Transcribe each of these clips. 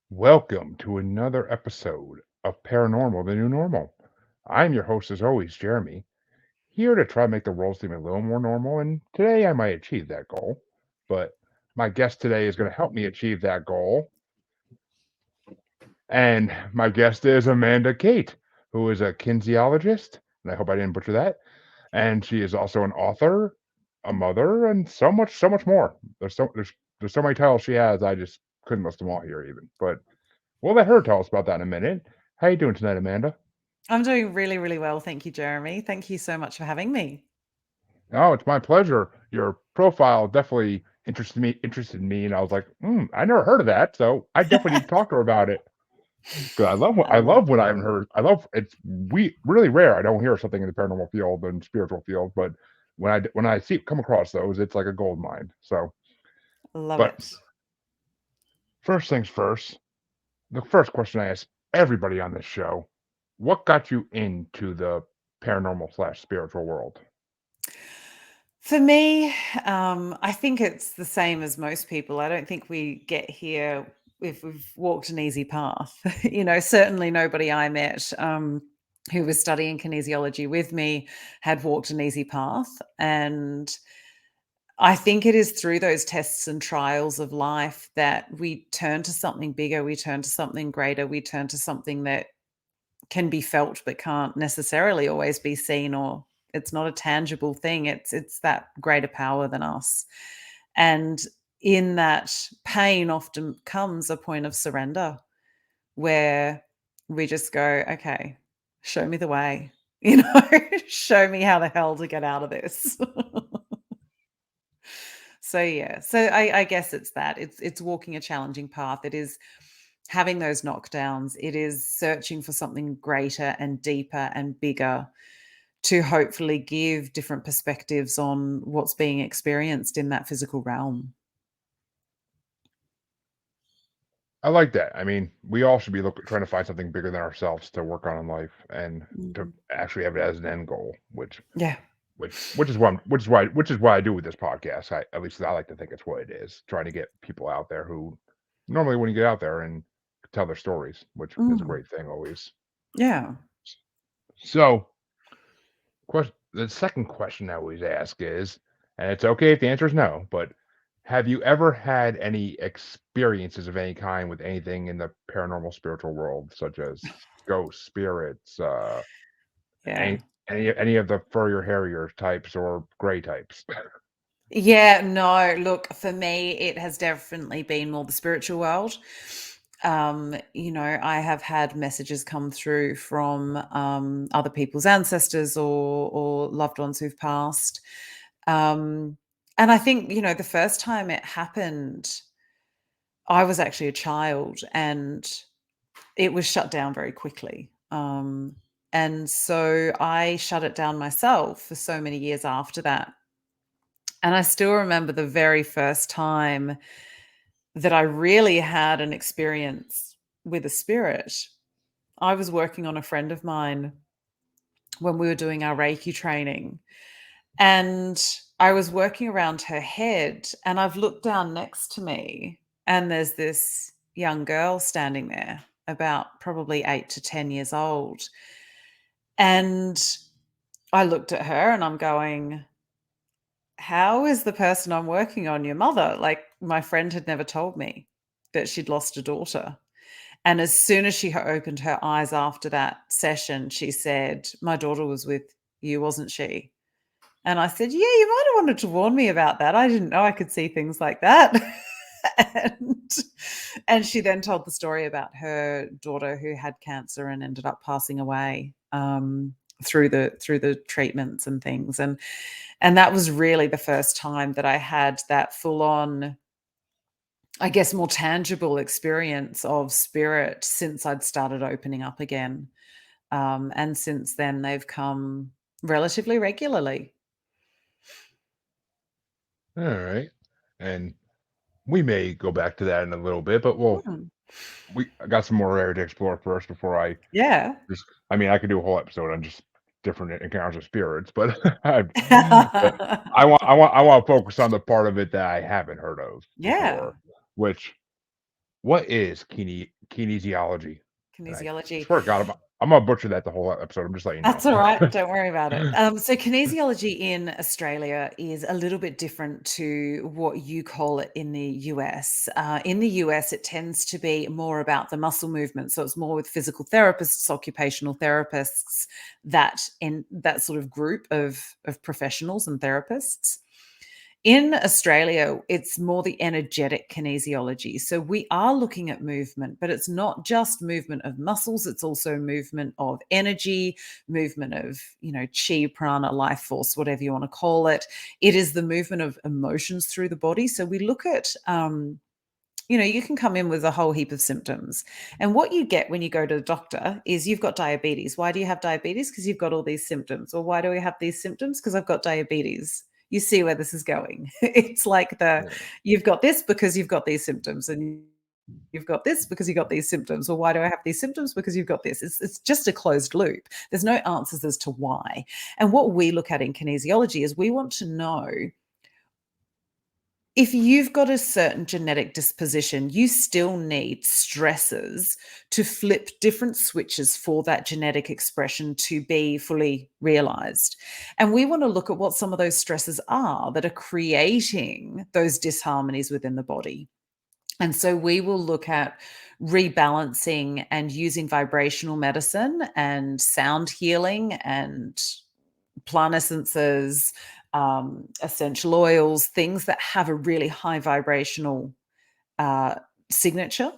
Welcome to another episode of Paranormal, the New Normal. I'm your host, as always, Jeremy, here to try to make the world seem a little more normal, and today I might achieve that goal. But my guest today is going to help me achieve that goal, and my guest is Amanda Kate, who is a kinesiologist, and I hope I didn't butcher that. And she is also an author, a mother, and so much more. There's so many titles she has, I just couldn't list them all here even. But we'll let her tell us about that in a minute. How you doing tonight, Amanda? I'm doing really, really well. Thank you, Jeremy. Thank you so much for having me. Oh, it's my pleasure. Your profile definitely interested me, and I was like, I never heard of that, so I definitely need to talk to her about it. Because I Um, love what I haven't heard. I love it's really rare. I don't hear something in the paranormal field and spiritual field, but when I see come across those, it's like a gold mine. So, Love but it. first things first, the first question I ask everybody on this show: what got you into the paranormal slash spiritual world? For me, I think it's the same as most people. I don't think we get here if we've walked an easy path. Certainly nobody I met who was studying kinesiology with me had walked an easy path. And I think it is through those tests and trials of life that we turn to something bigger, we turn to something greater, we turn to something that can be felt but can't necessarily always be seen, or it's not a tangible thing. It's that greater power than us. And in that pain often comes a point of surrender where we just go, okay, show me the way, show me how the hell to get out of this. So yeah, so I guess it's that. It's walking a challenging path. It is having those knockdowns. It is searching for something greater and deeper and bigger to hopefully give different perspectives on what's being experienced in that physical realm. I like that. I mean, we all should be trying to find something bigger than ourselves to work on in life and to Mhm. actually have it as an end goal, Yeah. which is why I do with this podcast. At least I like to think it's what it is, trying to get people out there who normally wouldn't get out there and tell their stories, which is a Mm. great thing always. Yeah. So, the second question I always ask is, and it's okay if the answer is no, but have you ever had any experiences of any kind with anything in the paranormal spiritual world, such as ghosts, spirits, Yeah. any of the furrier, hairier types or gray types? Yeah, no, look, for me, it has definitely been more the spiritual world. I have had messages come through from other people's ancestors or loved ones who've passed. Um, and I think, the first time it happened, I was actually a child and it was shut down very quickly. And so I shut it down myself for so many years after that. And I still remember the very first time that I really had an experience with a spirit. I was working on a friend of mine when we were doing our Reiki training, and I was working around her head, and I've looked down next to me, and there's this young girl standing there, about probably 8 to 10 years old. And I looked at her and I'm going, how is the person I'm working on your mother? Like, my friend had never told me that she'd lost a daughter. And as soon as she opened her eyes after that session, she said, my daughter was with you, wasn't she? And I said, yeah, you might have wanted to warn me about that. I didn't know I could see things like that. and, and she then told the story about her daughter who had cancer and ended up passing away through the treatments and things. And that was really the first time that I had that full on, I guess, more tangible experience of spirit since I'd started opening up again. And since then, they've come relatively regularly. All right, and we may go back to that in a little bit, but Mm. I got some more area to explore first before I Yeah. just. I mean, I could do a whole episode on just different encounters with spirits, but but I want to focus on the part of it that I haven't heard of Yeah. before, which what is kinesiology? And I Kinesiology. swear to God, I'm gonna butcher that the whole episode. I'm just letting you know. That's all right, don't worry about it. So kinesiology in Australia is a little bit different to what you call it in the US. In the US, it tends to be more about the muscle movement, so it's more with physical therapists, occupational therapists, that sort of group of professionals and therapists. In Australia, it's more the energetic kinesiology. So we are looking at movement, but it's not just movement of muscles, it's also movement of energy, movement of, chi, prana, life force, whatever you want to call it. It is the movement of emotions through the body. So we look at you can come in with a whole heap of symptoms. And what you get when you go to the doctor is you've got diabetes. Why do you have diabetes? Because you've got all these symptoms. Or why do we have these symptoms? Because I've got diabetes. You see where this is going. It's like Yeah. you've got this because you've got these symptoms, and you've got this because you got these symptoms. Well, why do I have these symptoms? Because you've got this. It's just a closed loop. There's no answers as to why. And what we look at in kinesiology is we want to know if you've got a certain genetic disposition, you still need stresses to flip different switches for that genetic expression to be fully realized. And we want to look at what some of those stresses are that are creating those disharmonies within the body. And so we will look at rebalancing and using vibrational medicine and sound healing and plant essences, essential oils, things that have a really high vibrational uh, signature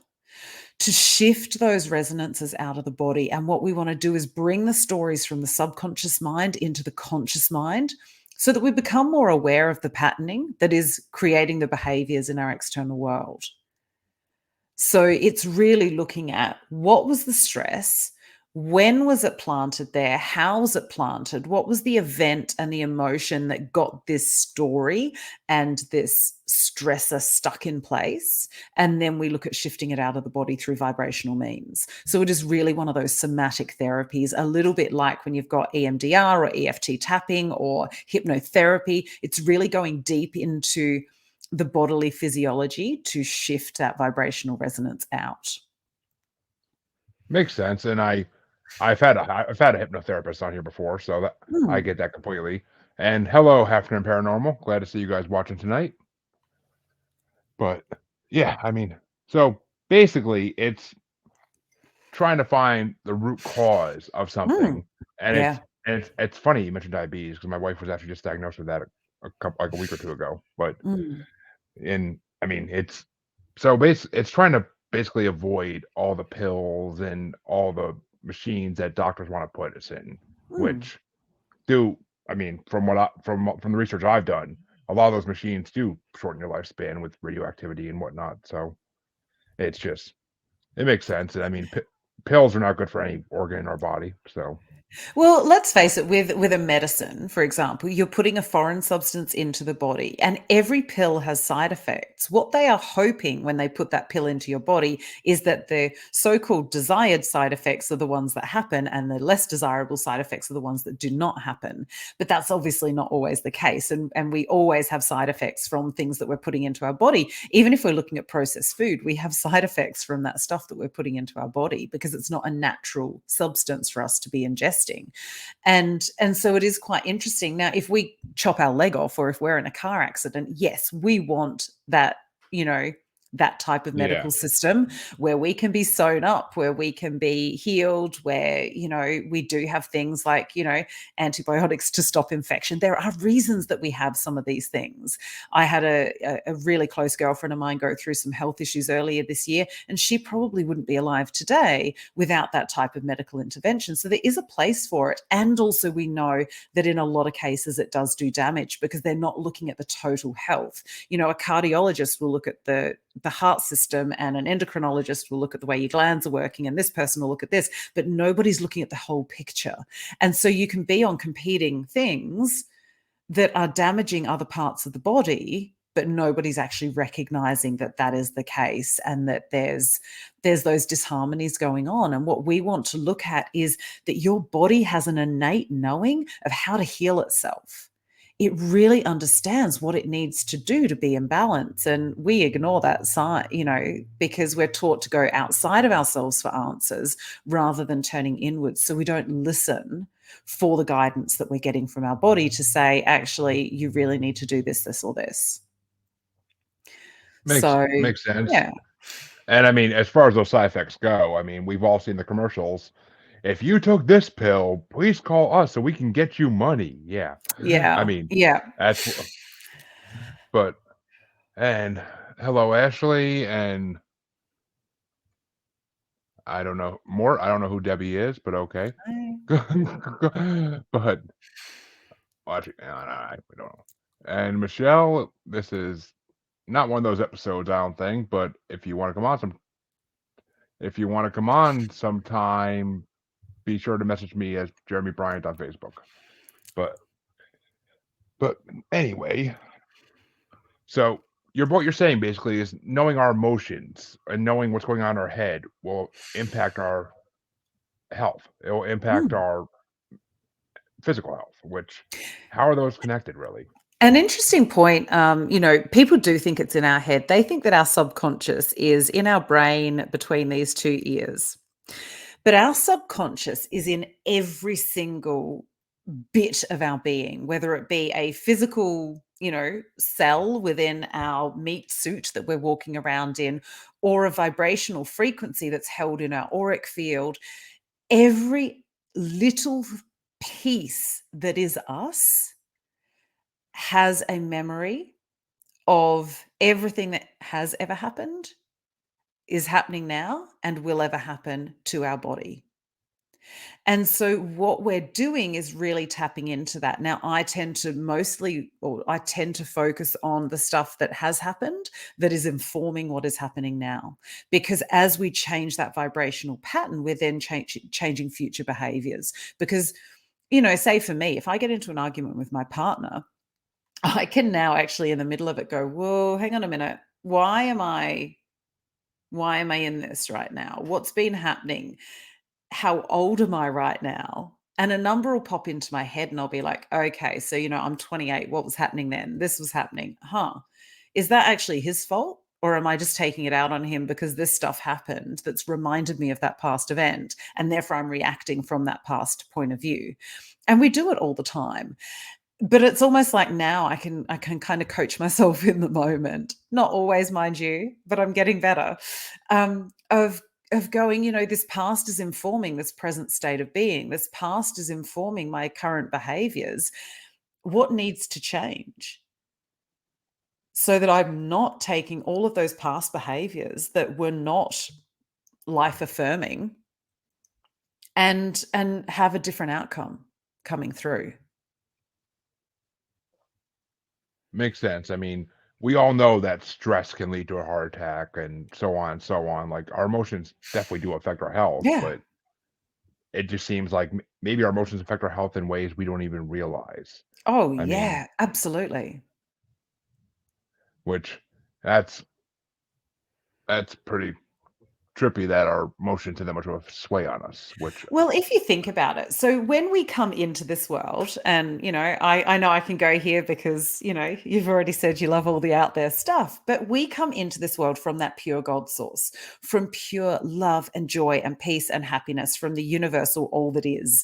to shift those resonances out of the body. And what we want to do is bring the stories from the subconscious mind into the conscious mind so that we become more aware of the patterning that is creating the behaviors in our external world. So it's really looking at what was the stress, when was it planted there, how was it planted, what was the event and the emotion that got this story and this stressor stuck in place, and then we look at shifting it out of the body through vibrational means. So it is really one of those somatic therapies, a little bit like when you've got EMDR or EFT tapping or hypnotherapy. It's really going deep into the bodily physiology to shift that vibrational resonance out. Makes sense. And I've had a hypnotherapist on here before, so that I Mm, get that completely. And hello, Hefner and Paranormal. Glad to see you guys watching tonight. But yeah, I mean, so basically, it's trying to find the root cause of mm, something, and yeah, it's funny you mentioned diabetes because my wife was actually just diagnosed with that a couple like a week or two ago. But mm, I mean, it's trying to basically avoid all the pills and all the machines that doctors want to put us in, mm. which do I mean, from the research I've done, a lot of those machines do shorten your lifespan with radioactivity and whatnot. So it's just it makes sense. And I mean, pills are not good for any organ in our body. So Well, let's face it, with a medicine, for example, you're putting a foreign substance into the body, and every pill has side effects. What they are hoping when they put that pill into your body is that the so-called desired side effects are the ones that happen, and the less desirable side effects are the ones that do not happen. But that's obviously not always the case. And we always have side effects from things that we're putting into our body. Even if we're looking at processed food, we have side effects from that stuff that we're putting into our body because it's not a natural substance for us to be ingesting. And so it is quite interesting. Now, if we chop our leg off or if we're in a car accident, yes, we want that, you know, that type of yeah, medical system where we can be sewn up, where we can be healed, where, we do have things like, antibiotics to stop infection. There are reasons that we have some of these things. I had a really close girlfriend of mine go through some health issues earlier this year, and she probably wouldn't be alive today without that type of medical intervention. So there is a place for it. And also, we know that in a lot of cases, it does do damage because they're not looking at the total health. A cardiologist will look at the heart system, and an endocrinologist will look at the way your glands are working, and this person will look at this, but nobody's looking at the whole picture. And so you can be on competing things that are damaging other parts of the body, but nobody's actually recognizing that that is the case, and that there's those disharmonies going on. And what we want to look at is that your body has an innate knowing of how to heal itself. it really understands what it needs to do to be in balance. And we ignore that side, because we're taught to go outside of ourselves for answers rather than turning inwards. So we don't listen for the guidance that we're getting from our body to say, actually, you really need to do this, this, or this. Makes So, makes sense. yeah, And I mean, as far as those side effects go, I mean, we've all seen the commercials. If you took this pill, please call us so we can get you money. Yeah. I yeah, mean, yeah. that's but and hello Ashley and I don't know who Debbie is, but okay. But watch we don't know. And Michelle, this is not one of those episodes, I don't think, but if you want to come on sometime, be sure to message me as Jeremy Bryant on Facebook. But but anyway, so what you're saying basically is knowing our emotions and knowing what's going on in our head will impact our health. It will impact Mm. our physical health, which how are those connected really? An interesting point. People do think it's in our head. They think that our subconscious is in our brain between these two ears. But our subconscious is in every single bit of our being, whether it be a physical, cell within our meat suit that we're walking around in, or a vibrational frequency that's held in our auric field. Every little piece that is us has a memory of everything that has ever happened, is happening now, and will ever happen to our body. And so what we're doing is really tapping into that. Now, I tend to focus on the stuff that has happened that is informing what is happening now. Because as we change that vibrational pattern, we're then changing future behaviors. Because, say for me, if I get into an argument with my partner, I can now actually in the middle of it go, whoa, hang on a minute. Why am I in this right now? What's been happening? How old am I right now? And a number will pop into my head and I'll be like, okay, so, I'm 28. What was happening then? This was happening. Huh. Is that actually his fault? Or am I just taking it out on him because this stuff happened that's reminded me of that past event? And therefore I'm reacting from that past point of view. And we do it all the time. But it's almost like now I can kind of coach myself in the moment. Not always, mind you, but I'm getting better. Of going, this past is informing this present state of being. This past is informing my current behaviors. What needs to change? So that I'm not taking all of those past behaviors that were not life affirming and have a different outcome coming through. Makes sense. I mean, we all know that stress can lead to a heart attack and so on and so on. Like our emotions definitely do affect our health, Yeah. but it just seems like maybe our emotions affect our health in ways we don't even realize. Oh, I mean, yeah, absolutely. which that's that's pretty trippy that our emotions have that much of a sway on us, which Well, if you think about it, so when we come into this world, and I know I can go here because you've already said you love all the out there stuff, but we come into this world from that pure God source, from pure love and joy and peace and happiness, from the universal all that is.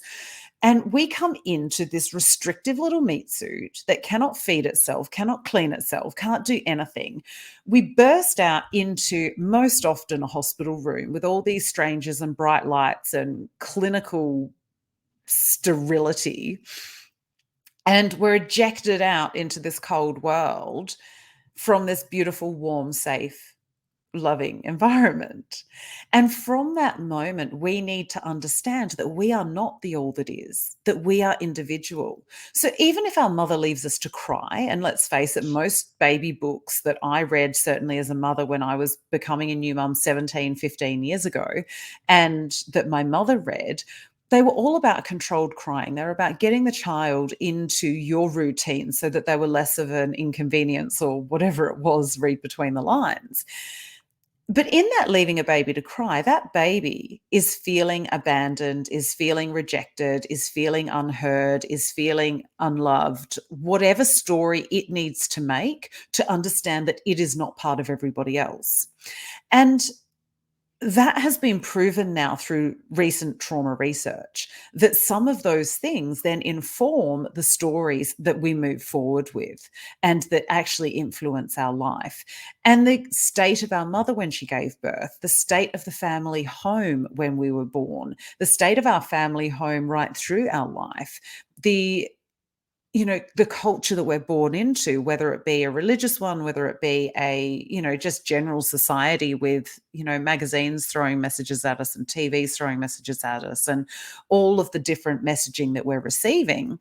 And we come into this restrictive little meat suit that cannot feed itself, cannot clean itself, can't do anything. We burst out into most often a hospital room with all these strangers and bright lights and clinical sterility. And we're ejected out into this cold world from this beautiful, warm, safe, loving environment. And from that moment, we need to understand that we are not the all that is, that we are individual. So even if our mother leaves us to cry, and let's face it, most baby books that I read, certainly as a mother when I was becoming a new mum 17, 15 years ago, and that my mother read, they were all about controlled crying. They were about getting the child into your routine so that they were less of an inconvenience or whatever it was, read between the lines. But in that leaving a baby to cry, that baby is feeling abandoned, is feeling rejected, is feeling unheard, is feeling unloved, whatever story it needs to make to understand that it is not part of everybody else. And that has been proven now through recent trauma research, that some of those things then inform the stories that we move forward with and that actually influence our life. And the state of our mother when she gave birth, the state of the family home when we were born, the state of our family home right through our life, the the culture that we're born into, whether it be a religious one, whether it be a, just general society with, magazines throwing messages at us and TVs throwing messages at us and all of the different messaging that we're receiving,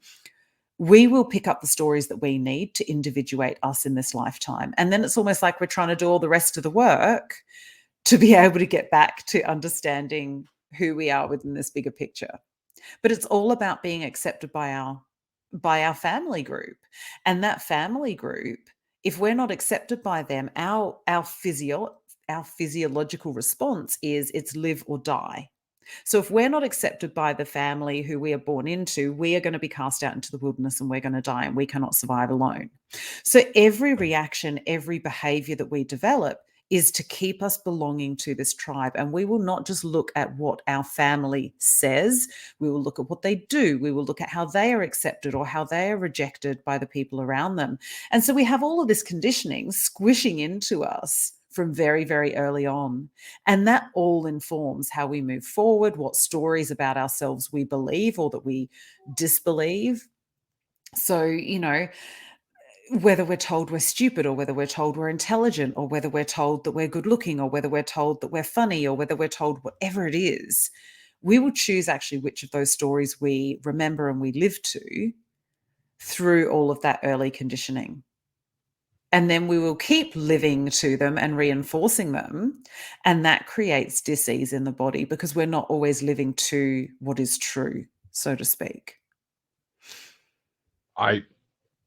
we will pick up the stories that we need to individuate us in this lifetime. And then it's almost like we're trying to do all the rest of the work to be able to get back to understanding who we are within this bigger picture. But it's all about being accepted by our family group. And that family group, if we're not accepted by them, our physiological response is it's live or die. So if we're not accepted by the family who we are born into, we are going to be cast out into the wilderness and we're going to die and we cannot survive alone. So every reaction, every behavior that we develop is to keep us belonging to this tribe. And we will not just look at what our family says, we will look at what they do, we will look at how they are accepted or how they are rejected by the people around them. And so we have all of this conditioning squishing into us from very, very early on. And that all informs how we move forward, what stories about ourselves we believe or that we disbelieve. So, whether we're told we're stupid or whether we're told we're intelligent or whether we're told that we're good looking or whether we're told that we're funny or whether we're told whatever it is, we will choose actually which of those stories we remember and we live to through all of that early conditioning. And then we will keep living to them and reinforcing them. And that creates dis-ease in the body because we're not always living to what is true, so to speak. I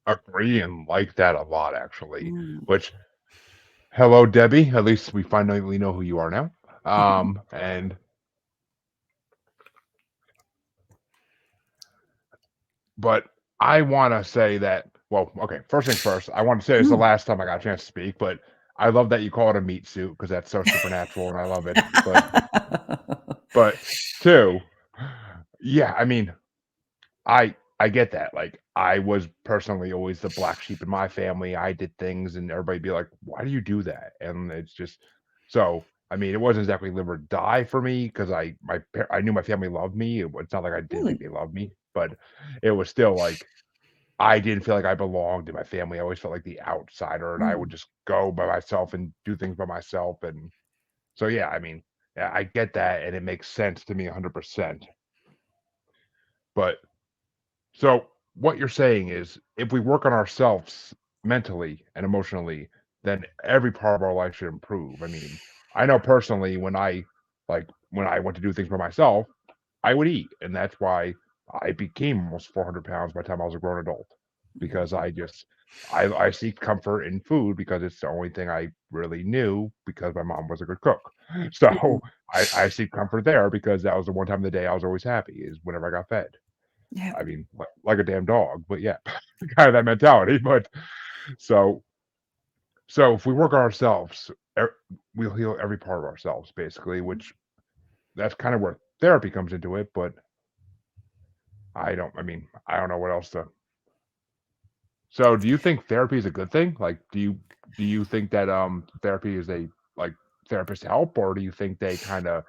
agree and like that a lot, actually. Mm. Which, hello, Debbie. At least we finally know who you are now. And but I want to say that. Well, okay. First things first. I want to say it's the Mm. last time I got a chance to speak, but I love that you call it a meat suit because that's so supernatural and I love it. But two, yeah, I mean, I get that. Like, I was personally always the black sheep in my family. I did things, and everybody'd be like, "Why do you do that?" And it's just so. I mean, it wasn't exactly live or die for me because I knew my family loved me. It's not like I didn't think Mm. they loved me, but it was still like I didn't feel like I belonged in my family. I always felt like the outsider, and I would Mm. just go by myself and do things by myself. And so, yeah, I mean, yeah, I get that, and it makes sense to me 100%. But so what you're saying is if we work on ourselves mentally and emotionally, then every part of our life should improve. I mean, I know personally when I went to do things for myself, I would eat. And that's why I became almost 400 pounds by the time I was a grown adult. Because I seek comfort in food because it's the only thing I really knew because my mom was a good cook. Mm. So I seek comfort there because that was the one time of the day I was always happy is whenever I got fed. Yeah. I mean, like a damn dog, but yeah, kind of that mentality. But so, so if we work on ourselves, we'll heal every part of ourselves, basically. Which that's kind of where therapy comes into it. But I don't. I mean, I don't know what else to. So, do you think therapy is a good thing? Like, do you think that therapy is a like therapists help, or do you think they kind of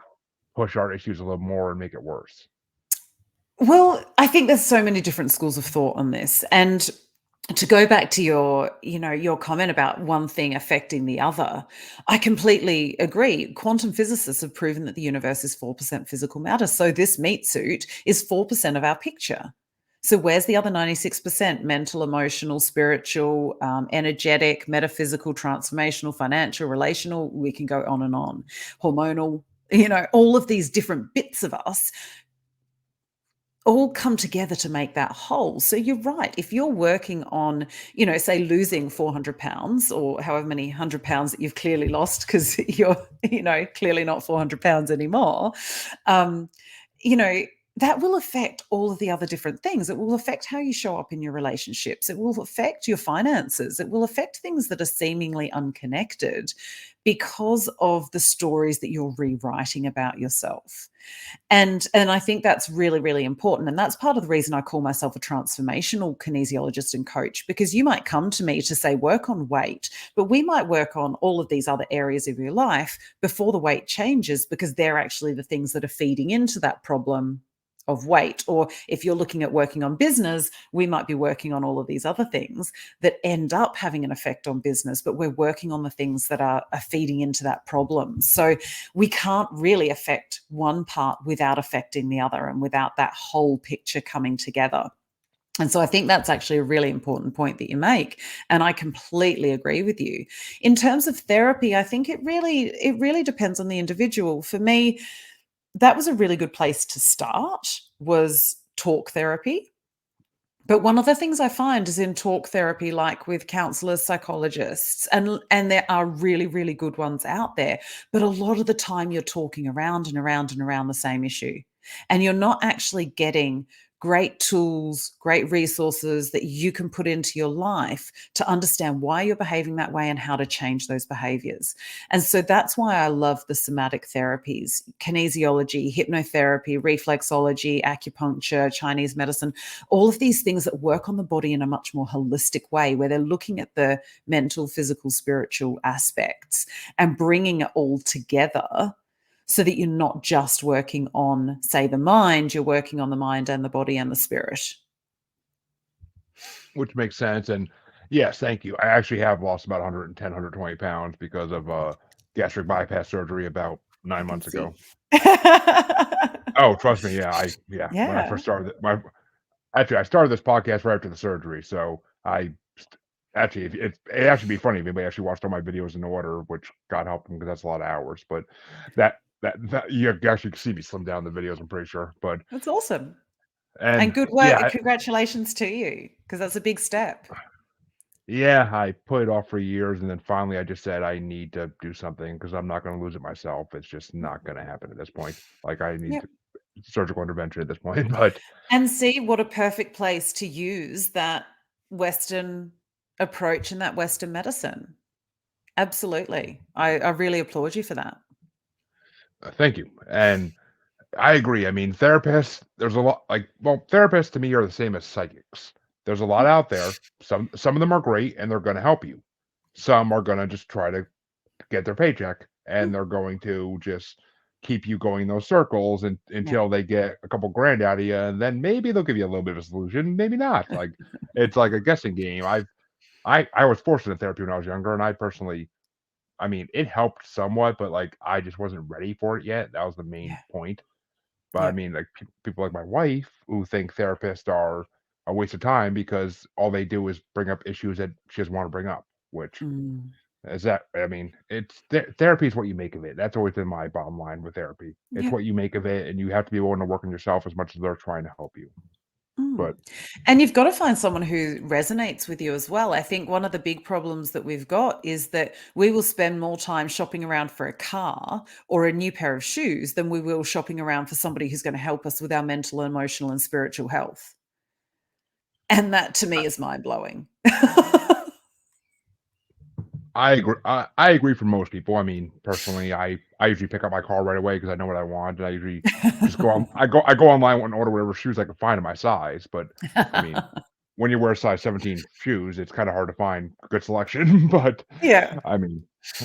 push our issues a little more and make it worse? Well, I think there's so many different schools of thought on this. And to go back to your comment about one thing affecting the other, I completely agree. Quantum physicists have proven that the universe is 4% physical matter. So this meat suit is 4% of our picture. So where's the other 96%? Mental, emotional, spiritual, energetic, metaphysical, transformational, financial, relational. We can go on and on. Hormonal, all of these different bits of us all come together to make that whole. So you're right. If you're working on, say losing 400 pounds or however many 100 pounds that you've clearly lost because you're, clearly not 400 pounds anymore, um, you know, that will affect all of the other different things. It will affect how you show up in your relationships. It will affect your finances. It will affect things that are seemingly unconnected because of the stories that you're rewriting about yourself. And I think that's really, really important. And that's part of the reason I call myself a transformational kinesiologist and coach, because you might come to me to say, work on weight, but we might work on all of these other areas of your life before the weight changes, because they're actually the things that are feeding into that problem of weight. Or if you're looking at working on business, we might be working on all of these other things that end up having an effect on business, but we're working on the things that are feeding into that problem. So we can't really affect one part without affecting the other and without that whole picture coming together. And so I think that's actually a really important point that you make. And I completely agree with you. In terms of therapy, I think it really depends on the individual. For me, that was a really good place to start, was talk therapy. But one of the things I find is in talk therapy, like with counselors, psychologists, and there are really, really good ones out there. But a lot of the time you're talking around and around and around the same issue. And you're not actually getting great tools, great resources that you can put into your life to understand why you're behaving that way and how to change those behaviors. And so that's why I love the somatic therapies, kinesiology, hypnotherapy, reflexology, acupuncture, Chinese medicine, all of these things that work on the body in a much more holistic way, where they're looking at the mental, physical, spiritual aspects and bringing it all together, so that you're not just working on, say, the mind, you're working on the mind and the body and the spirit. which makes sense. And yes, thank you. I actually have lost about 110, 120 pounds because of gastric bypass surgery about I 9 can months ago. see. Oh, trust me. Yeah. When I Yeah, first started, I started this podcast right after the surgery. So actually, it actually be funny if anybody actually watched all my videos in order, which God help them because that's a lot of hours. But that you actually see me slim down the videos, I'm pretty sure. But that's awesome. And and good work. yeah, Congratulations to you, because that's a big step. yeah, I put it off for years, and then finally I just said I need to do something because I'm not going to lose it myself. It's just not going to happen at this point. Like I need Yep. surgical intervention at this point. But And see what a perfect place to use that Western approach and that Western medicine. Absolutely. I really applaud you for that. thank you, and I agree. I mean, therapists. There's a lot. Therapists to me are the same as psychics. There's a lot Yep. out there. Some of them are great, and they're going to help you. Some are going to just try to get their paycheck, Mm, and they're going to just keep you going those circles yeah. until they get a couple grand out of you, and then maybe they'll give you a little bit of a solution, maybe not. Like it's like a guessing game. I was forced into therapy when I was younger, and I personally, I mean, it helped somewhat, but like I just wasn't ready for it yet. That was the main Yeah. point. But I Yeah. mean, like people like my wife who think therapists are a waste of time because all they do is bring up issues that she doesn't want to bring up, which Mm, is that I mean, it's therapy is what you make of it. That's always been my bottom line with therapy. It's yeah. what you make of it, and you have to be willing to work on yourself as much as they're trying to help you. Mm. But And you've got to find someone who resonates with you as well. I think one of the big problems that we've got is that we will spend more time shopping around for a car or a new pair of shoes than we will shopping around for somebody who's going to help us with our mental, emotional, and spiritual health. And that to me is mind blowing. I agree. I agree for most people. I mean, personally, I usually pick up my car right away because I know what I want, and I usually just go on. I go online and order whatever shoes I can find in my size. But I mean, when you wear a size 17 shoes, it's kind of hard to find a good selection. But Yeah. I mean,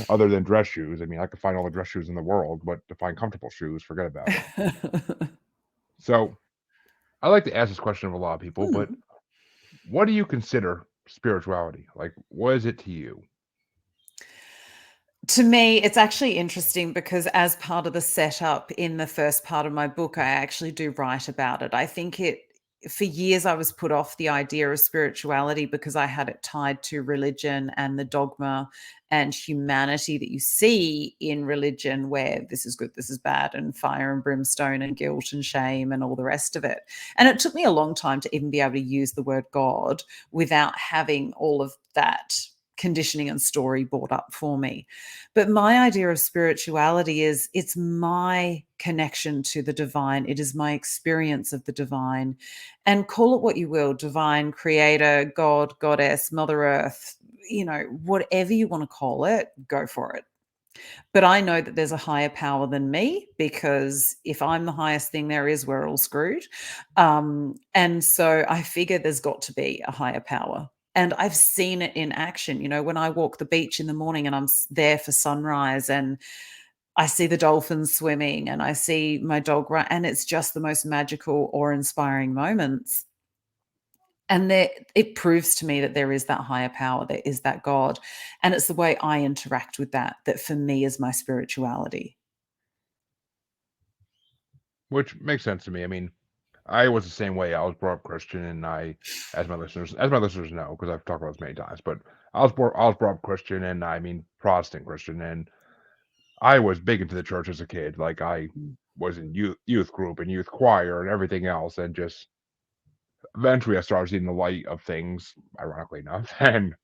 other than dress shoes, I mean, I could find all the dress shoes in the world, but to find comfortable shoes, forget about it. So I like to ask this question of a lot of people, but Mm. what do you consider spirituality? Like, what is it to you? To me, it's actually interesting because as part of the setup in the first part of my book, I actually do write about it. I think for years I was put off the idea of spirituality because I had it tied to religion and the dogma and humanity that you see in religion, where this is good, this is bad, and fire and brimstone and guilt and shame and all the rest of it. And it took me a long time to even be able to use the word God without having all of that conditioning and story brought up for me. But my idea of spirituality is it's my connection to the divine. It is my experience of the divine. And call it what you will, divine, creator, God, goddess, Mother Earth, whatever you want to call it, go for it. But I know that there's a higher power than me, because if I'm the highest thing there is, we're all screwed. And so I figure there's got to be a higher power. And I've seen it in action. When I walk the beach in the morning and I'm there for sunrise, and I see the dolphins swimming and I see my dog run, and it's just the most magical or inspiring moments. And it proves to me that there is that higher power, there is that God. And it's the way I interact with that for me is my spirituality. Which makes sense to me. I mean, I was the same way. I was brought up Christian, and as my listeners know, because I've talked about this many times, but I was brought up Christian, and I mean Protestant Christian, and I was big into the church as a kid. Like I Mm. was in youth group and youth choir and everything else, and just eventually I started seeing the light of things, ironically enough, and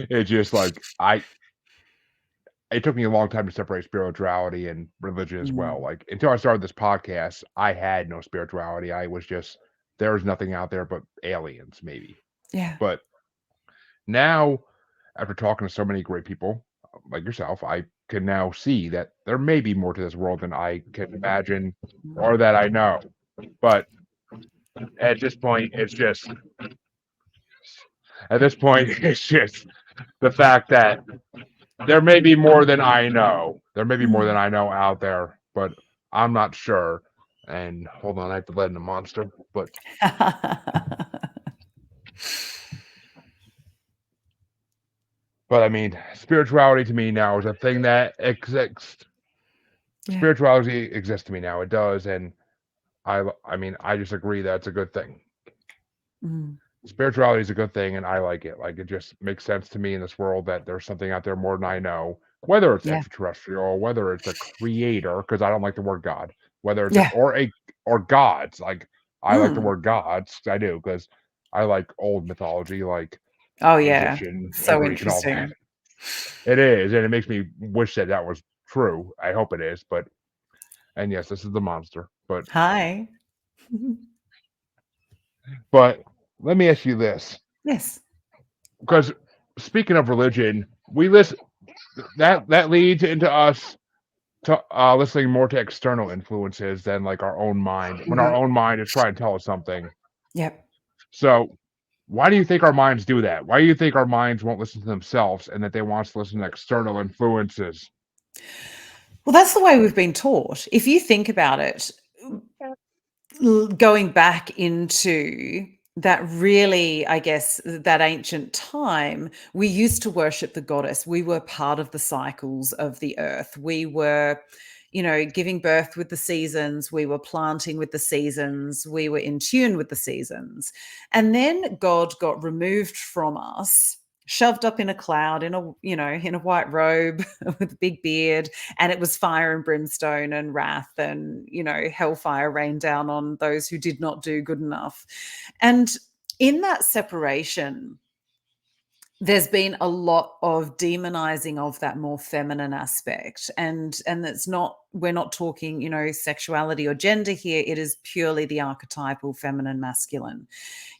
it just like I it took me a long time to separate spirituality and religion as well. Mm. Like until I started this podcast, I had no spirituality. I was just there was nothing out there but aliens, maybe. Yeah. But now, after talking to so many great people like yourself, I can now see that there may be more to this world than I can imagine or Mm. that I know. But at this point, it's just the fact that there may be more than I know. There may be more than Mm. I know out there, but I'm not sure. And hold on, I have to let in a monster. But I mean, spirituality to me now is a thing that exists. Yeah. Spirituality exists to me now. It does, and I mean, I just agree that it's a good thing. Mm. Spirituality is a good thing, and I like it. Like it just makes sense to me in this world that there's something out there more than I know. Whether it's Yeah. extraterrestrial, whether it's a creator, because I don't like the word God. Whether it's Yeah. or gods. Like I like the Mm. word gods. I do because I like old mythology, like Oh, yeah. Egyptian and So Greek and all that. interesting. It is, and it makes me wish that that was true. I hope it is, but and yes, this is the monster. Hi. But let me ask you this, Yes. because speaking of religion, we listen that leads into us to listening more to external influences than like our own mind when our Mhm. own mind is trying to tell us something. Yep. So why do you think our minds do that? Why do you think our minds won't listen to themselves and that they want us to listen to external influences? Well, that's the way we've been taught. If you think about it, going back into that, really, I guess, that ancient time, we used to worship the goddess. We were part of the cycles of the earth. We were, giving birth with the seasons. We were planting with the seasons. We were in tune with the seasons. And then God got removed from us, shoved up in a cloud, in a white robe with a big beard, and it was fire and brimstone and wrath, and hellfire rained down on those who did not do good enough. And in that separation, there's been a lot of demonizing of that more feminine aspect, and it's not, we're not talking sexuality or gender here. It is purely the archetypal feminine masculine.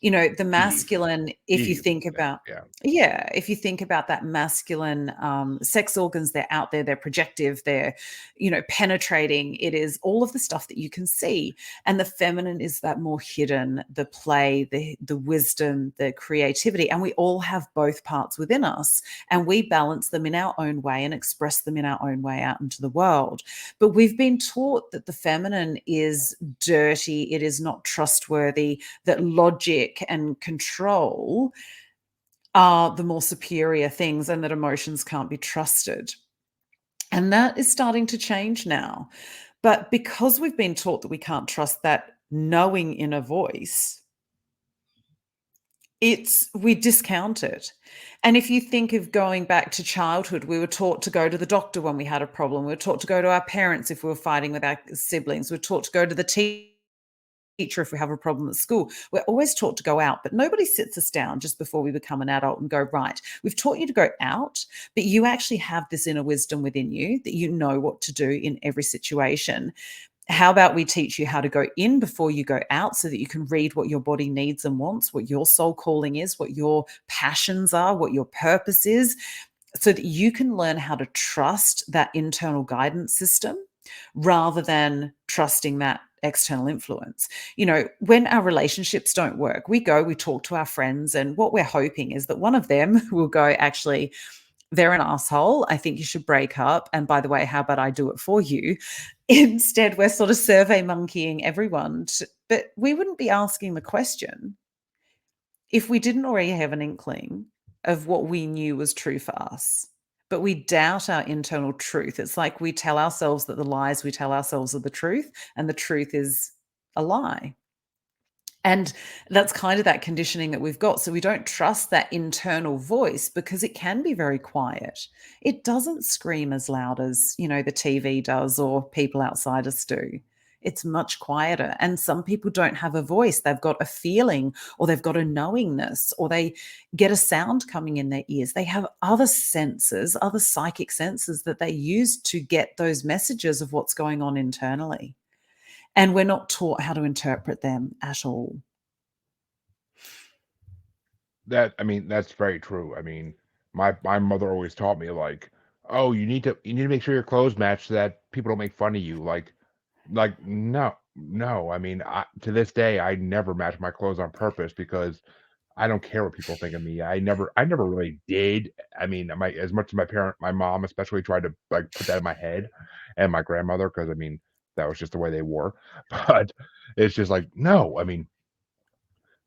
The Eve, masculine, if you Eve, think yeah, about, yeah. yeah, if you think about that masculine, sex organs, they're out there, they're projective, they're penetrating. It is all of the stuff that you can see. And the feminine is that more hidden, the play, the wisdom, the creativity. And we all have both parts within us, and we balance them in our own way and express them in our own way out into the world. But we've been taught that the feminine is dirty, it is not trustworthy, that logic and control are the more superior things, and that emotions can't be trusted. And that is starting to change now. But because we've been taught that we can't trust that knowing inner voice, we discount it. And if you think of going back to childhood, we were taught to go to the doctor when we had a problem. We were taught to go to our parents if we were fighting with our siblings. We were taught to go to the teacher if we have a problem at school. We're always taught to go out, but nobody sits us down just before we become an adult and go, right, we've taught you to go out, but you actually have this inner wisdom within you that you know what to do in every situation. How about we teach you how to go in before you go out so that you can read what your body needs and wants, what your soul calling is, what your passions are, what your purpose is, so that you can learn how to trust that internal guidance system rather than trusting that external influence. When our relationships don't work, we talk to our friends, and what we're hoping is that one of them will go, actually, they're an asshole. I think you should break up. And by the way, how about I do it for you? Instead, we're sort of survey monkeying everyone. But we wouldn't be asking the question if we didn't already have an inkling of what we knew was true for us. But we doubt our internal truth. It's like we tell ourselves that the lies we tell ourselves are the truth, and the truth is a lie. And that's kind of that conditioning that we've got. So we don't trust that internal voice because it can be very quiet. It doesn't scream as loud as, the TV does or people outside us do. It's much quieter. And some people don't have a voice. They've got a feeling, or they've got a knowingness, or they get a sound coming in their ears. They have other senses, other psychic senses that they use to get those messages of what's going on internally. And we're not taught how to interpret them at all. That's very true. My mother always taught me, like, "Oh, you need to make sure your clothes match so that people don't make fun of you." No, no. To this day, I never match my clothes on purpose because I don't care what people think of me. I never really did. My as much as my mom especially tried to, like, put that in my head, and my grandmother, because that was just the way they were. But it's just like, no.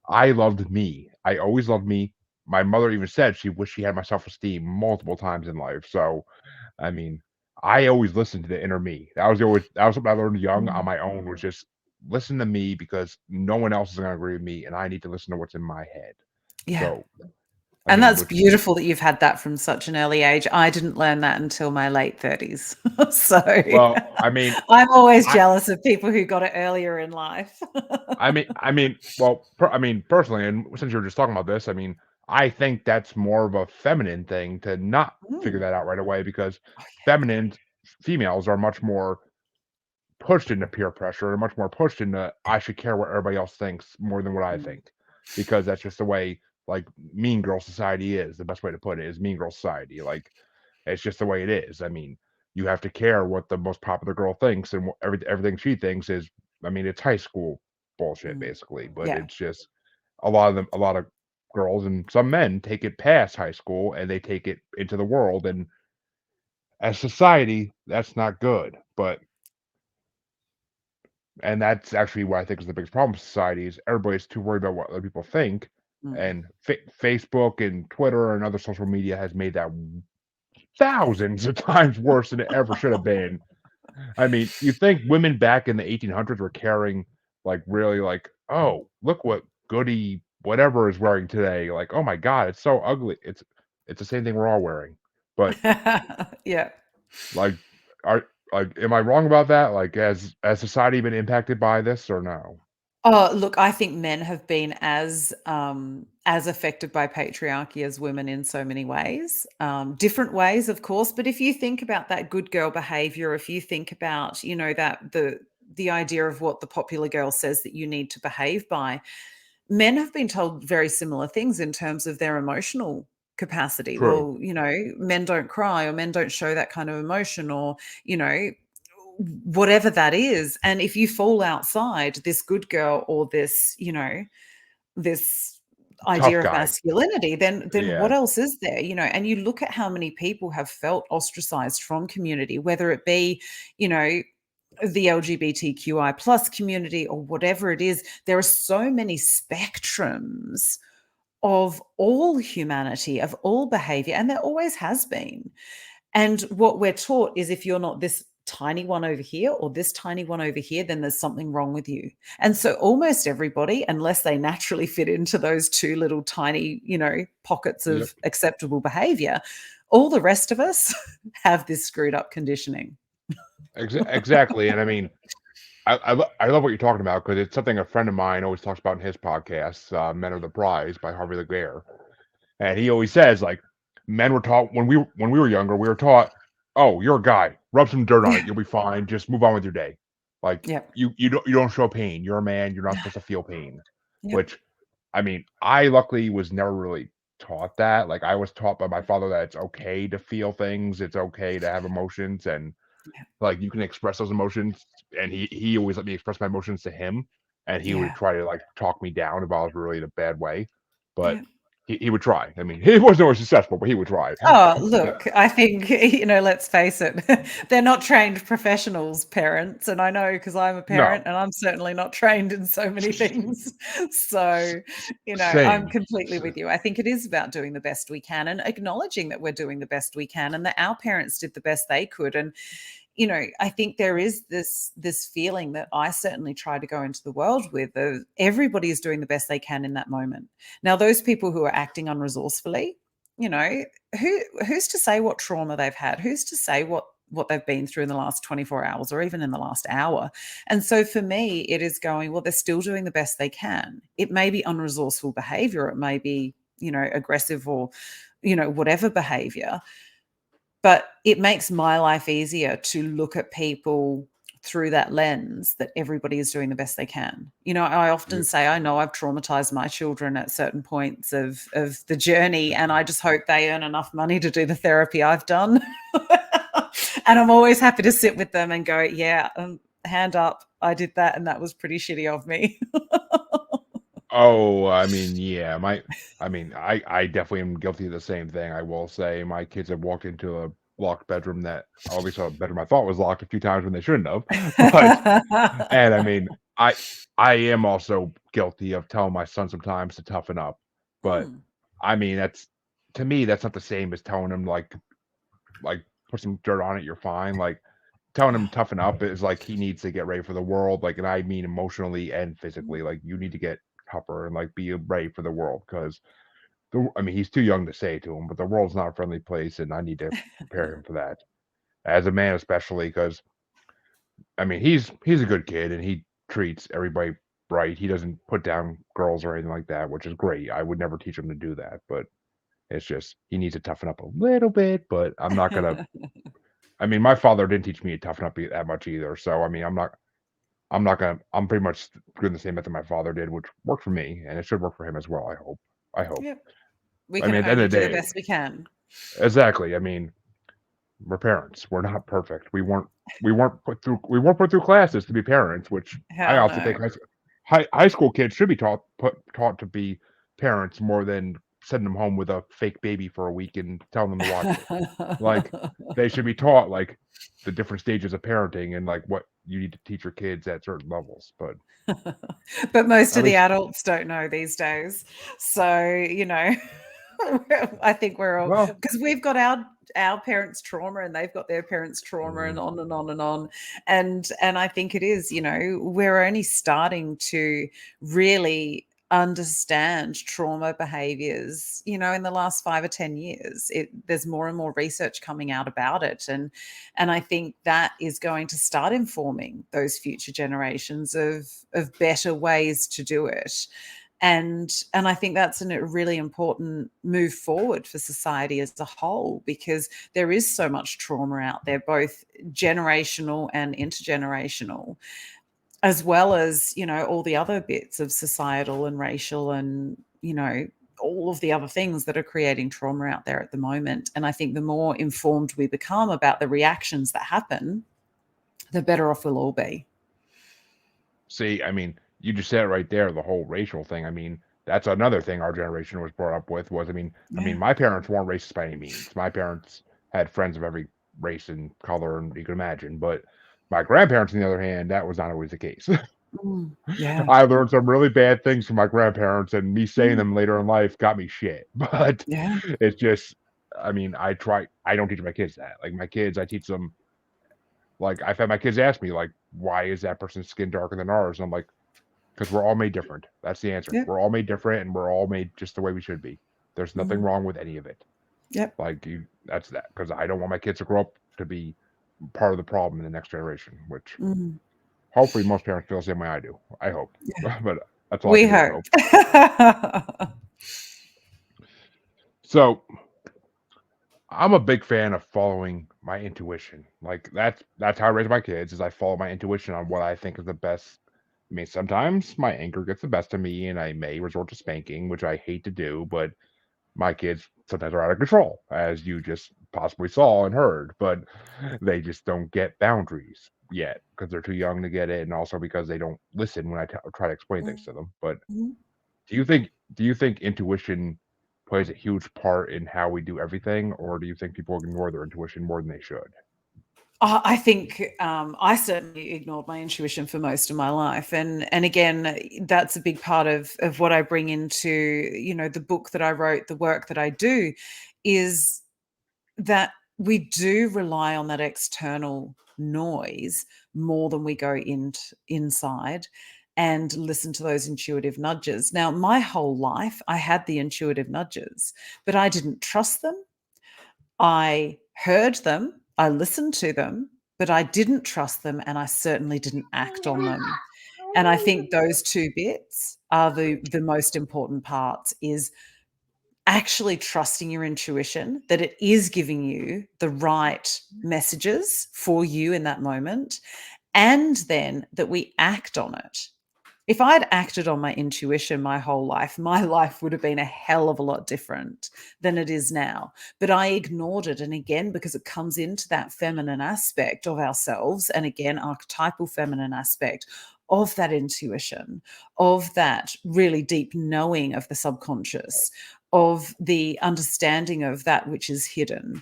I loved me. I always loved me. My mother even said she wished she had my self-esteem multiple times in life. So, I mean, I always listened to the inner me. That was something I learned young on Mm. my own, was just listen to me because no one else is gonna agree with me, and I need to listen to what's in my head. Yeah. So, And that's which beautiful that you've had that from such an early age. I didn't learn that until my late 30s. So well, I'm always I jealous of people who got it earlier in life. personally, and since you were just talking about this, I think that's more of a feminine thing to not figure Mm. that out right away, because Oh, feminine females are much more pushed into peer pressure and much more pushed into, I should care what everybody else thinks more than what I yeah. Mm, think, because that's just the way, like, mean girl society is. The best way to put it is mean girl society. Like, it's just the way it is. You have to care what the most popular girl thinks, and everything she thinks is, it's high school bullshit mm. basically. But Yeah. it's just a lot of girls and some men take it past high school and they take it into the world, and as society, that's not good. And that's actually what I think is the biggest problem with society, is everybody's too worried about what other people think, Mm. and Facebook and Twitter and other social media has made that thousands of times worse than it ever should have been. You think women back in the 1800s were caring, like, really, like, "Oh, look what Goody whatever is wearing today." Like, "Oh my god, it's so ugly." It's the same thing we're all wearing. But, Yeah. like, am I wrong about that? Like, has society been impacted by this or no? Oh, look, I think men have been as affected by patriarchy as women in so many ways, different ways, of course. But if you think about that good girl behavior, if you think about, that the idea of what the popular girl says that you need to behave by, men have been told very similar things in terms of their emotional capacity. True. Well, men don't cry, or men don't show that kind of emotion, or, you know, whatever that is. And if you fall outside this good girl, or this, this Tough idea of guy. masculinity, then Yeah. what else is there? And you look at how many people have felt ostracized from community, whether it be, you know, the LGBTQI plus community or whatever it is. There are so many spectrums of all humanity, of all behavior, and there always has been. And what we're taught is, if you're not this tiny one over here or this tiny one over here, then there's something wrong with you. And so almost everybody, unless they naturally fit into those two little tiny, pockets Yep. of acceptable behavior, all the rest of us have this screwed up conditioning. Exactly. And I mean, I love what you're talking about because it's something a friend of mine always talks about in his podcast, Men Are the Prize by Harvey Laguerre. And he always says, like, men were taught when we were younger, we were taught, "Oh, you're a guy. Rub some dirt on Yeah. it. You'll be fine. Just move on with your day." Like, Yep. you don't show pain. You're a man. You're not supposed to feel pain. Yep. Which, I mean, I luckily was never really taught that. Like, I was taught by my father that it's okay to feel things. It's okay to have emotions, and Yeah. like you can express those emotions. And he always let me express my emotions to him, and he would Yeah. try to like talk me down if I was really in a bad way. But Yeah. he would try. I mean, he wasn't always successful, but he would try. Oh, Yeah. look, I think, let's face it, they're not trained professionals, parents. And I know because I'm a No. parent and I'm certainly not trained in so many things. So, I'm Same. completely with you. I think it is about doing the best we can and acknowledging that we're doing the best we can and that our parents did the best they could. And I think there is this feeling that I certainly try to go into the world with of everybody is doing the best they can in that moment. Now, those people who are acting unresourcefully, you know, who's to say what trauma they've had? Who's to say what they've been through in the last 24 hours or even in the last hour? And so for me, it is going, well, they're still doing the best they can. It may be unresourceful behavior, it may be, aggressive or, whatever behavior, but it makes my life easier to look at people through that lens that everybody is doing the best they can. I often Yeah. say I know I've traumatized my children at certain points of the journey, and I just hope they earn enough money to do the therapy I've done. And I'm always happy to sit with them and go, yeah, hand up, I did that and that was pretty shitty of me. Oh, I mean, yeah, I definitely am guilty of the same thing. I will say my kids have walked into a locked bedroom that, or at least a bedroom I thought was locked a few times when they shouldn't have. But and I mean, I I am also guilty of telling my son sometimes to toughen up. But Mm, I mean, that's to me, that's not the same as telling him like put some dirt on it, you're fine. Like telling him to oh, toughen up is like he needs to get ready for the world. Like, and I mean emotionally and mm, physically. Like you need to get tougher and like be ready for the world because I mean he's too young to say it to him, but the world's not a friendly place, and I need to prepare him for that as a man, especially because I mean he's a good kid and he treats everybody right. He doesn't put down girls or anything like that, which is great. I would never teach him to do that, but it's just he needs to toughen up a little bit. But I'm not gonna. I mean, my father didn't teach me to toughen up that much either. So I mean, I'm not gonna. I'm pretty much doing the same method my father did, which worked for me, and it should work for him as well. I hope. I hope. yep. We I can mean, at the end only of the do the day, best we can. exactly. I mean, we're parents. We're not perfect. We weren't put through classes to be parents, which I Hell also no. think high school kids should be taught to be parents more than sending them home with a fake baby for a week and telling them to watch it. Like they should be taught like the different stages of parenting and like what you need to teach your kids at certain levels. But But most at of the least, adults don't know these days. So, I think we're all well, because we've got our parents' trauma and they've got their parents' trauma mhm. and on and on and on. And I think it is, we're only starting to really understand trauma behaviors, in the last 5 or 10 years. There's more and more research coming out about it. And I think that is going to start informing those future generations of better ways to do it. And I think that's a really important move forward for society as a whole, because there is so much trauma out there, both generational and intergenerational, as well as, all the other bits of societal and racial and, all of the other things that are creating trauma out there at the moment. And I think the more informed we become about the reactions that happen, the better off we'll all be. See, I mean, you just said it right there, the whole racial thing. I mean, that's another thing our generation was brought up with was, I mean, Yeah. my parents weren't racist by any means. My parents had friends of every race and color and you can imagine, but my grandparents, on the other hand, that was not always the case. Yeah. I learned some really bad things from my grandparents, and me saying Mm. them later in life got me shit. But Yeah. it's just, I mean, I don't teach my kids that. Like my kids, I teach them Like, I've had my kids ask me, like, "Why is that person's skin darker than ours?" And I'm like, "'Cause we're all made different." That's the answer. Yep. We're all made different, and we're all made just the way we should be. There's nothing Mhm. wrong with any of it. Yep. Like, you that's that. Because I don't want my kids to grow up to be part of the problem in the next generation, which Mhm. hopefully most parents feel the same way I do. I hope. Yeah. But that's all I We can do is hope. hope. So, I'm a big fan of following my intuition. Like, that's how I raise my kids, is I follow my intuition on what I think is the best. I mean, sometimes my anger gets the best of me, and I may resort to spanking, which I hate to do, but my kids sometimes are out of control, as you just possibly saw and heard, but they just don't get boundaries yet because they're too young to get it, and also because they don't listen when I try to explain things to them. But Mhm. do you think intuition plays a huge part in how we do everything, or do you think people ignore their intuition more than they should? I think, I certainly ignored my intuition for most of my life, and again, that's a big part of what I bring into, the book that I wrote, the work that I do, is that we do rely on that external noise more than we go inside and listen to those intuitive nudges. Now, my whole life, I had the intuitive nudges, but I didn't trust them. I heard them, I listened to them, but I didn't trust them and I certainly didn't act on them. And I think those 2 bits are the most important parts, is actually trusting your intuition, that it is giving you the right messages for you in that moment, and then that we act on it. If I'd acted on my intuition my whole life, my life would have been a hell of a lot different than it is now. But I ignored it. And again, because it comes into that feminine aspect of ourselves, and again, archetypal feminine aspect of that intuition, of that really deep knowing of the subconscious, of the understanding of that which is hidden,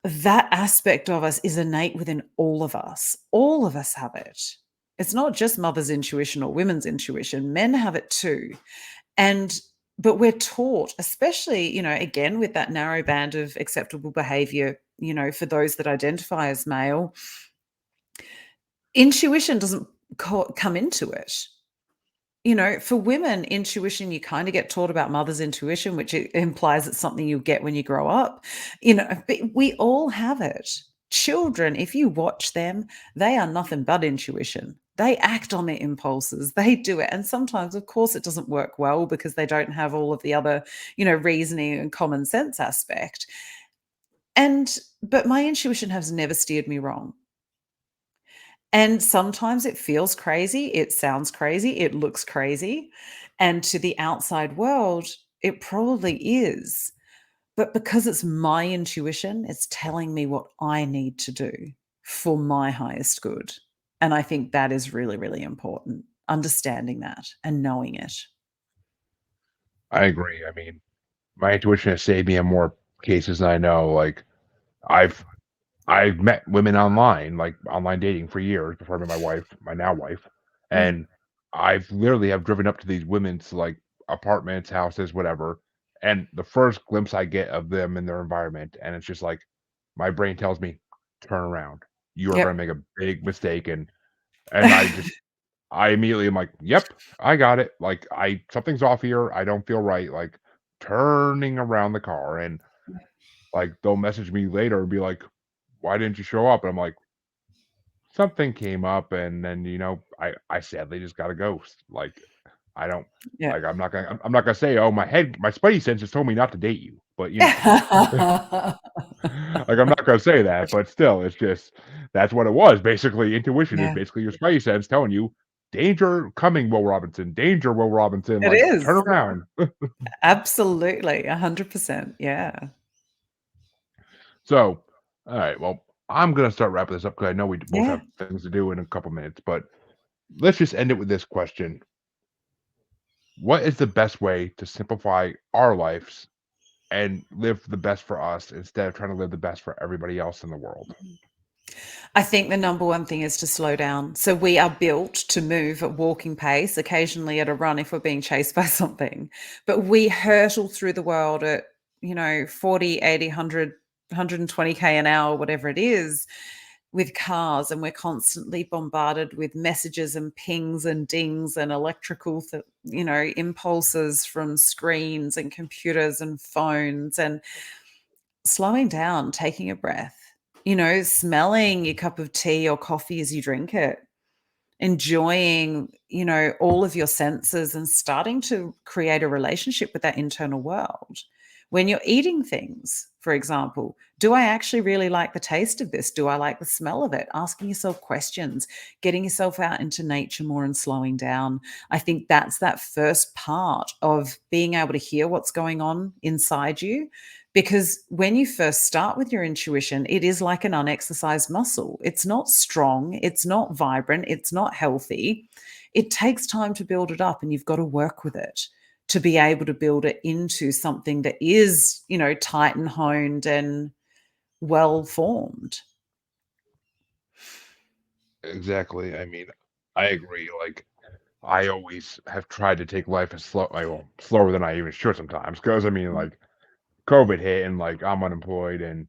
that aspect of us is innate within all of us. All of us have it. It's not just mother's intuition or women's intuition. Men have it too. And but we're taught, especially, again, with that narrow band of acceptable behavior, for those that identify as male, intuition doesn't come into it. For women, intuition, you kind of get taught about mother's intuition, which it implies it's something you get when you grow up. But we all have it. Children, if you watch them, they are nothing but intuition. They act on their impulses. They do it. And sometimes, of course, it doesn't work well because they don't have all of the other, reasoning and common sense aspect. But my intuition has never steered me wrong. And sometimes it feels crazy, it sounds crazy, it looks crazy, and to the outside world, it probably is. But because it's my intuition, it's telling me what I need to do for my highest good. And I think that is really, really important, understanding that and knowing it. I agree. I mean, my intuition has saved me in more cases than I know. Like, I've I've met women online, like online dating for years before I met my wife, my now wife, Mm. and I've literally have driven up to these women's, like, apartments, houses, whatever, and the first glimpse I get of them in their environment, and it's just like, my brain tells me, "Turn around. You are gonna Yep. make a big mistake," and I immediately am like, "Yep, I got it." Like, I something's off here, I don't feel right, like, turning around the car, and, like, they'll message me later and be like, "Why didn't you show up?" And I'm like, "Something came up, and then, I sadly just got a ghost." Like, I don't Yeah. like, I'm not gonna say, "Oh, my spidey senses told me not to date you," but, like, I'm not gonna say that, but still, it's just that's what it was, basically. Intuition is Yeah, basically your spidey sense telling you, "Danger coming, Will Robinson. Danger, Will Robinson." it Like, "Turn is. around." Absolutely, 100%. Yeah. So, alright, well, I'm gonna start wrapping this up because I know we both Yeah. have things to do in a couple minutes, but let's just end it with this question. What is the best way to simplify our lives and live the best for us instead of trying to live the best for everybody else in the world? I think the number one thing is to slow down. So we are built to move at walking pace, occasionally at a run if we're being chased by something. But we hurtle through the world at, 40, 80, 100, 120K an hour, whatever it is. with cars, and we're constantly bombarded with messages and pings and dings and electrical impulses from screens and computers and phones, and slowing down, taking a breath, smelling your cup of tea or coffee as you drink it, enjoying, all of your senses and starting to create a relationship with that internal world. When you're eating things, for example, do I actually really like the taste of this? Do I like the smell of it? Asking yourself questions, getting yourself out into nature more and slowing down. I think that's that first part of being able to hear what's going on inside you. Because when you first start with your intuition, it is like an unexercised muscle. It's not strong, it's not vibrant, it's not healthy. It takes time to build it up, and you've got to work with it to be able to build it into something that is, tight and honed and well formed. Exactly. I mean, I agree. Like, I always have tried to take life as slower than I even should sometimes. Because I mean, Mm. like, COVID hit, and like I'm unemployed, and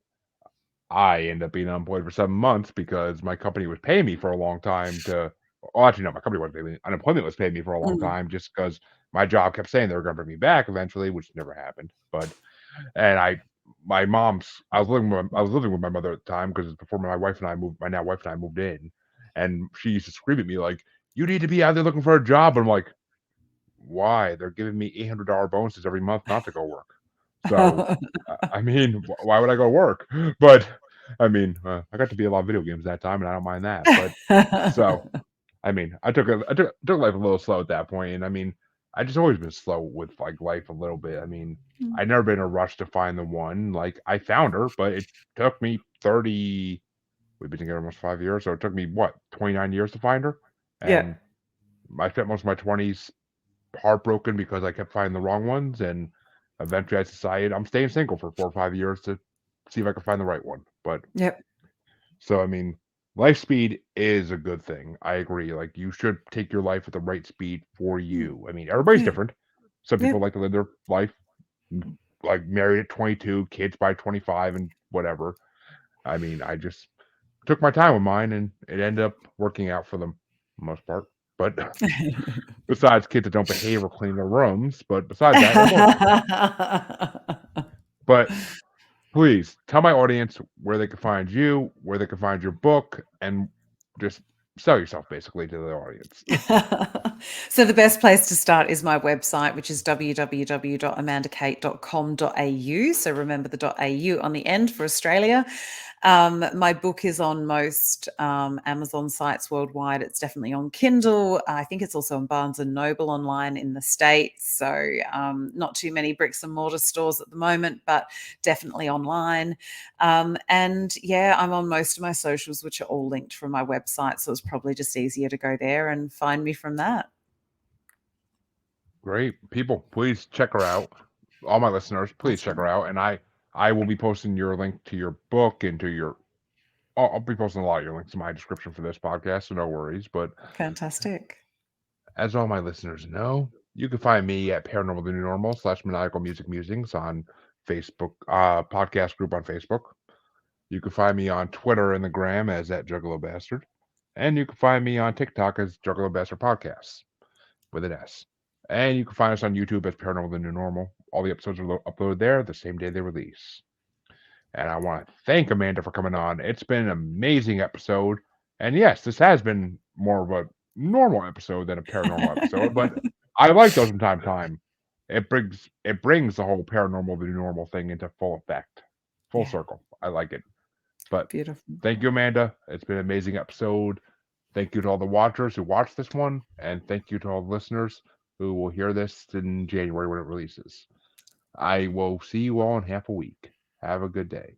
I end up being unemployed for 7 months because my company was paying me for a long time to. Well, actually, no, my company wasn't paying me. Unemployment was paying me for a long Mm. time just because my job kept saying they were going to bring me back eventually, which never happened. But and my mom's, I was living with my mother at the time because before my now wife and I moved in, and she used to scream at me like, "You need to be out there looking for a job." And I'm like, "Why? They're giving me $800 bonuses every month not to go work." So, I mean, why would I go work? But I mean, I got to be a lot of video games that time, and I don't mind that. But so I mean, I took life a little slow at that point, and I mean, I just always been slow with like life a little bit. I mean, I never been in a rush to find the one. Like I found her, but it took me 30. We've been together almost 5 years, so it took me what 29 years to find her, Yeah. and I spent most of my 20s heartbroken because I kept finding the wrong ones, and eventually I decided I'm staying single for 4 or 5 years to see if I can find the right one. But Yep. so, I mean, life speed is a good thing. I agree. Like, you should take your life at the right speed for Mm. you. I mean, everybody's Yeah. different. Some people Yep. like to live their life like married at 22, kids by 25, and whatever. I mean, I just took my time with mine, and it ended up working out for the most part. But besides kids that don't behave or clean their rooms, but besides that, it worked. But please tell my audience where they can find you, where they can find your book, and just sell yourself basically to the audience. So the best place to start is my website, which is www.amandakate.com.au. So remember the .au on the end for Australia. My book is on most Amazon sites worldwide. It's definitely on Kindle. I think it's also on Barnes and Noble online in the States. So not too many bricks and mortar stores at the moment, but definitely online. And yeah, I'm on most of my socials, which are all linked from my website. So it's probably just easier to go there and find me from that. Great. People, please check her out. All my listeners, please check her Awesome. out. And I will be posting your link to your book and to your I'll be posting a lot of your links in my description for this podcast, so no worries. But Fantastic. as all my listeners know, you can find me at Paranormal the New Normal / Maniacal Music Musings on Facebook, podcast group on Facebook. You can find me on Twitter and the Gram as at Juggalo Bastard. And you can find me on TikTok as Juggalo Bastard Podcasts with an S. And you can find us on YouTube as Paranormal the New Normal. All the episodes are uploaded there the same day they release. And I want to thank Amanda for coming on. It's been an amazing episode. And yes, this has been more of a normal episode than a paranormal episode, but I like those from time to time. It brings the whole paranormal the new normal thing into full effect. Full Yeah, circle. I like it. But beautiful. thank you, Amanda. It's been an amazing episode. Thank you to all the watchers who watched this one, and thank you to all the listeners who will hear this in January when it releases. I will see you all in half a week. Have a good day.